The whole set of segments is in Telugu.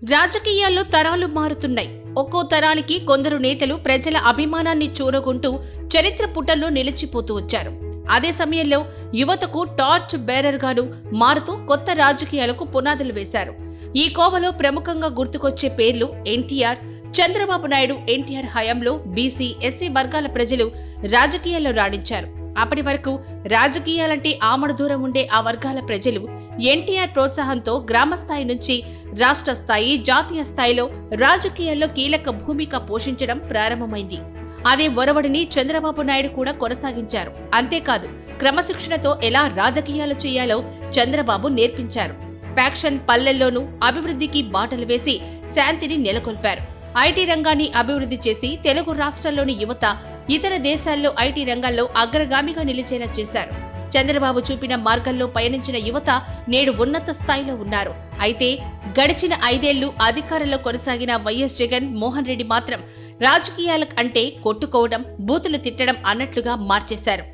రాజకీయాల్లో తరాలు మారుతున్నాయి. ఒక్కో తరానికి కొందరు నేతలు ప్రజల అభిమానాన్ని చూరగొంటూ చరిత్ర పుటల్లో నిలిచిపోతూ వచ్చారు. అదే సమయంలో యువతకు టార్చ్ బేరర్ గాను మారుతూ కొత్త రాజకీయాలకు పునాదులు వేశారు. ఈ కోవలో ప్రముఖంగా గుర్తుకొచ్చే పేర్లు ఎన్టీఆర్, చంద్రబాబు నాయుడు. ఎన్టీఆర్ హయాంలో బీసీ, ఎస్సీ వర్గాల ప్రజలు రాజకీయాల్లో రాణించారు. అప్పటి వరకు రాజకీయాలంటే ఆమడ దూరం ఉండే ఆ వర్గాల ప్రజలు ఎన్టీఆర్ ప్రోత్సాహంతో గ్రామస్థాయి నుంచి రాష్ట్ర స్థాయి, జాతీయ స్థాయిలో రాజకీయాల్లో కీలక భూమిక పోషించడం ప్రారంభమైంది. అదే ఒరవడిని చంద్రబాబు నాయుడు కూడా కొనసాగించారు. అంతేకాదు, క్రమశిక్షణతో ఎలా రాజకీయాలు చేయాలో చంద్రబాబు నేర్పించారు. ఫ్యాక్షన్ పల్లెల్లోనూ అభివృద్ధికి బాటలు వేసి శాంతిని నెలకొల్పారు. ఐటీ రంగాన్ని అభివృద్ధి చేసి తెలుగు రాష్ట్రాల్లోని యువత ఇతర దేశాల్లో ఐటీ రంగంలో అగ్రగామిగా నిలిచేలా చేశారు. చంద్రబాబు చూపిన మార్గంలో పయనించిన యువత నేడు ఉన్నత స్థాయిలో ఉన్నారు. అయితే గడిచిన 5 ఏళ్లు అధికారంలో కొనసాగిన వైఎస్ జగన్ మోహన్ రెడ్డి మాత్రం రాజకీయాల అంటే కొట్టుకోవడం, బూతులు తిట్టడం అన్నట్లుగా మార్చేశారు.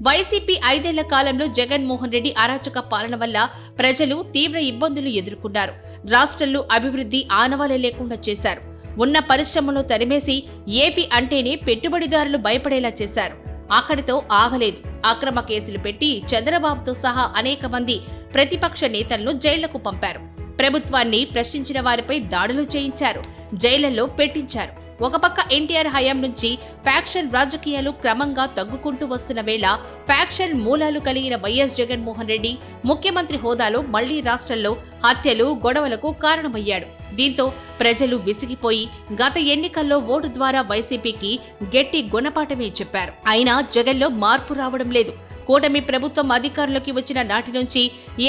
వైసీపీ 5 ఏళ్ల కాలంలో జగన్ మోహన్ రెడ్డి అరాచక పాలన వల్ల ప్రజలు తీవ్ర ఇబ్బందులు ఎదుర్కొన్నారు. రాష్ట్రంలో అభివృద్ధి ఆనవాలే లేకుండా చేశారు. ఉన్న పరిశ్రమలు తరిమేసి ఏపీ అంటేనే పెట్టుబడిదారులు భయపడేలా చేశారు. అక్కడితో ఆగలేదు. అక్రమ కేసులు పెట్టి చంద్రబాబుతో సహా అనేక మంది ప్రతిపక్ష నేతలను జైళ్లకు పంపారు. ప్రభుత్వాన్ని ప్రశ్నించిన వారిపై దాడులు చేయించారు, జైళ్లలో పెట్టించారు. ఒక పక్క ఎన్టీఆర్ హయాం నుంచి ఫ్యాక్షన్ రాజకీయాలు క్రమంగా తగ్గుకుంటూ వస్తున్న వేళ ఫ్యాక్షన్ మూలాలు కలిగిన వైఎస్ జగన్మోహన్ రెడ్డి ముఖ్యమంత్రి హోదాలో మళ్లీ రాష్ట్రంలో హత్యలు, గొడవలకు కారణమయ్యాడు. దీంతో ప్రజలు విసిగిపోయి గత ఎన్నికల్లో ఓటు ద్వారా వైసీపీకి గట్టి గుణపాఠమే చెప్పారు. అయినా జగన్లో మార్పు రావడం లేదు. కూటమి ప్రభుత్వం అధికారంలోకి వచ్చిన నాటి నుంచి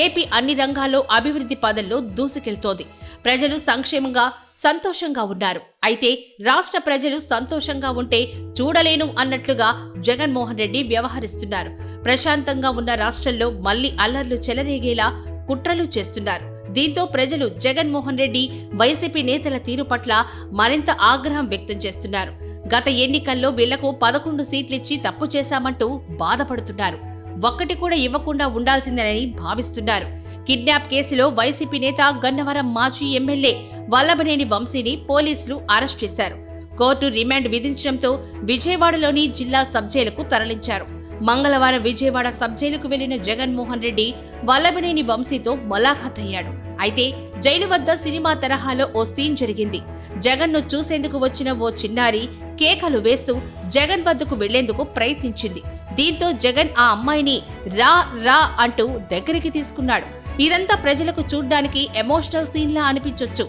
ఏపీ అన్ని రంగాల్లో అభివృద్ధి పదంలో దూసుకెళ్తోంది. ప్రజలు సంక్షేమంగా, సంతోషంగా ఉన్నారు. అయితే రాష్ట్ర ప్రజలు సంతోషంగా ఉంటే చూడలేను అన్నట్లుగా జగన్మోహన్ రెడ్డి వ్యవహరిస్తున్నారు. ప్రశాంతంగా ఉన్న రాష్ట్రంలో మళ్లీ అల్లర్లు చెలరేగేలా కుట్రలు చేస్తున్నారు. దీంతో ప్రజలు జగన్మోహన్ రెడ్డి, వైసీపీ నేతల తీరు పట్ల మరింత ఆగ్రహం వ్యక్తం చేస్తున్నారు. గత ఎన్నికల్లో వీళ్లకు 11 సీట్లిచ్చి తప్పు చేశామంటూ బాధపడుతున్నారు. ఒక్కటి కూడా ఇవ్వకుండా ఉండాల్సిందేనని భావిస్తున్నారు. కిడ్నాప్ కేసులో వైసీపీ నేత గన్నవరం మాజీ ఎమ్మెల్యే వల్లభనేని వంశీని పోలీసులు అరెస్ట్ చేశారు. కోర్టు రిమాండ్ విధించడంతో విజయవాడలోని జిల్లా సబ్ జైలుకు తరలించారు. మంగళవారం విజయవాడ సబ్ జైలుకు వెళ్లిన జగన్మోహన్ రెడ్డి వల్లభనేని వంశీతో ములాఖాత్ అయ్యాడు. అయితే జైలు వద్ద సినిమా తరహాలో ఓ సీన్ జరిగింది. జగన్ను చూసేందుకు వచ్చిన ఓ చిన్నారి కేకలు వేస్తూ జగన్ వద్దకు వెళ్లేందుకు ప్రయత్నించింది. దీంతో జగన్ ఆ అమ్మాయిని రా రా అంటూ దగ్గరికి తీసుకున్నాడు. ఇదంతా ప్రజలకు చూడ్డానికి ఎమోషనల్ సీన్లా అనిపించొచ్చు.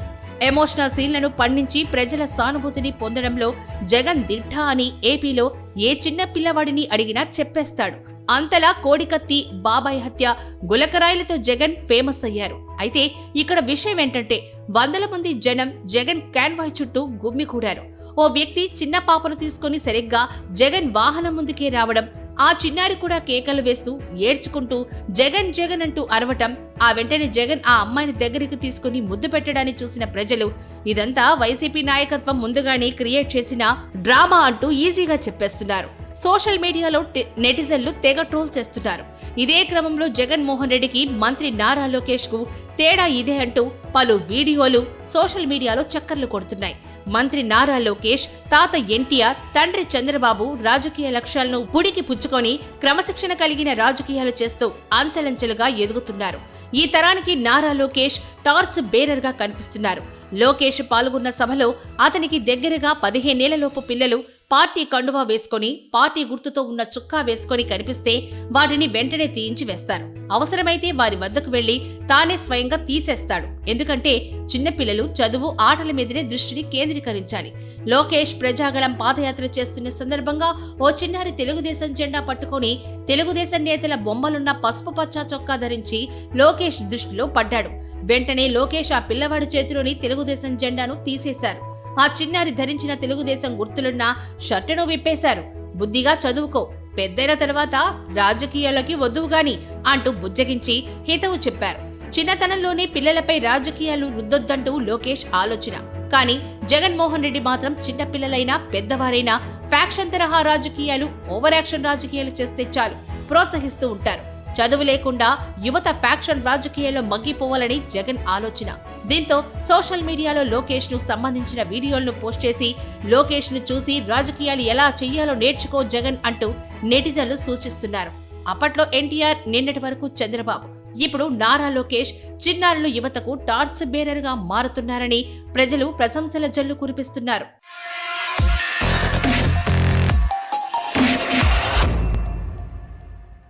ఎమోషనల్ సీన్లను పండించి ప్రజల సానుభూతిని పొందడంలో జగన్ దిట్ట అని ఏపీలో ఏ చిన్న పిల్లవాడిని అడిగినా చెప్పేస్తాడు. అంతలా కోడికత్తి, బాబాయ్ హత్య, గులకరాయిలతో జగన్ ఫేమస్ అయ్యారు. అయితే ఇక్కడ విషయం ఏంటంటే వందల మంది జనం జగన్ కాన్వాయ్ చుట్టూ గుమ్మికూడారు. ఓ వ్యక్తి చిన్న పాపను తీసుకుని సరిగ్గా జగన్ వాహనం ముందుకే రావడం, ఆ చిన్నారి కూడా కేకలు వేస్తూ ఏడ్చుకుంటూ జగన్ జగన్ అంటూ అరవటం, ఆ వెంటనే జగన్ ఆ అమ్మాయిని దగ్గరికి తీసుకుని ముద్దు పెట్టడాన్ని చూసిన ప్రజలు ఇదంతా వైసీపీ నాయకత్వం ముందుగానే క్రియేట్ చేసిన డ్రామా అంటూ ఈజీగా చెప్పేస్తున్నారు. సోషల్ మీడియాలో నెటిజన్లు తెగ ట్రోల్ చేస్తున్నారు. ఇదే క్రమంలో జగన్మోహన్ రెడ్డికి మంత్రి నారా లోకేష్ కు తేడా ఇదే అంటూ పలు వీడియోలు సోషల్ మీడియాలో చక్కర్లు కొడుతున్నాయి. మంత్రి నారా లోకేష్ తాత ఎన్టీఆర్, తండ్రి చంద్రబాబు రాజకీయ లక్ష్యాలను పుడికి పుచ్చుకొని క్రమశిక్షణ కలిగిన రాజకీయాలు చేస్తూ అంచెలంచెలుగా ఎదుగుతున్నారు. ఈ తరానికి నారా లోకేష్ టార్చ్ బేరర్ గా కనిపిస్తున్నారు. లోకేష్ పాల్గొన్న సభలో అతనికి దగ్గరగా 15 ఏళ్లలోపు పిల్లలు పార్టీ కండువా వేసుకొని, పార్టీ గుర్తుతో ఉన్న చుక్కా వేసుకొని కనిపిస్తే వాటిని వెంటనే తీయించి వేస్తారు. అవసరమైతే వారి వద్దకు వెళ్లి తానే స్వయంగా తీసేస్తాడు. ఎందుకంటే చిన్నపిల్లలు చదువు, ఆటల మీదనే దృష్టిని కేంద్రీకరించాలి. లోకేష్ ప్రజాగళం పాదయాత్ర చేస్తున్న సందర్భంగా ఓ చిన్నారి తెలుగుదేశం జెండా పట్టుకుని తెలుగుదేశం నేతల బొమ్మలున్న పసుపు పచ్చ చొక్కా ధరించి లోకేష్ దృష్టిలో పడ్డాడు. వెంటనే లోకేష్ ఆ పిల్లవాడి చేతిలోని తెలుగుదేశం జెండాను తీసేశారు. ఆ చిన్నారి ధరించిన తెలుగుదేశం గుర్తులున్న షర్టును విప్పేశారు. బుద్ధిగా చదువుకో, పెద్దైన తర్వాత రాజకీయాలకి వద్దువుగాని అంటూ బుజ్జగించి హితవు చెప్పారు. చిన్నతనంలోనే పిల్లలపై రాజకీయాలు రుద్దొద్దంటూ లోకేష్ ఆలోచన. కానీ జగన్మోహన్ రెడ్డి మాత్రం చిన్నపిల్లలైనా పెద్దవారైనా ఫ్యాక్షన్ తరహా రాజకీయాలు, ఓవర్ యాక్షన్ రాజకీయాలు చేస్తే చాలు ప్రోత్సహిస్తూ ఉంటారు. చదువు లేకుండా యువత ఫ్యాక్షన్ రాజకీయాల్లో మగ్గిపోవాలని జగన్ ఆలోచన. దీంతో సోషల్ మీడియాలో లోకేష్ ను సంబంధించిన వీడియోలను పోస్ట్ చేసి లోకేష్ ను చూసి రాజకీయాలు ఎలా చెయ్యాలో నేర్చుకో జగన్ అంటూ నెటిజన్లు సూచిస్తున్నారు. అప్పట్లో ఎన్టీఆర్, నిన్నటి వరకు చంద్రబాబు, ఇప్పుడు నారా లోకేష్ చిన్నారులు యువతకు టార్చ్ బేరర్ గా మారుతున్నారని ప్రజలు ప్రశంసల జల్లు కురిపిస్తున్నారు.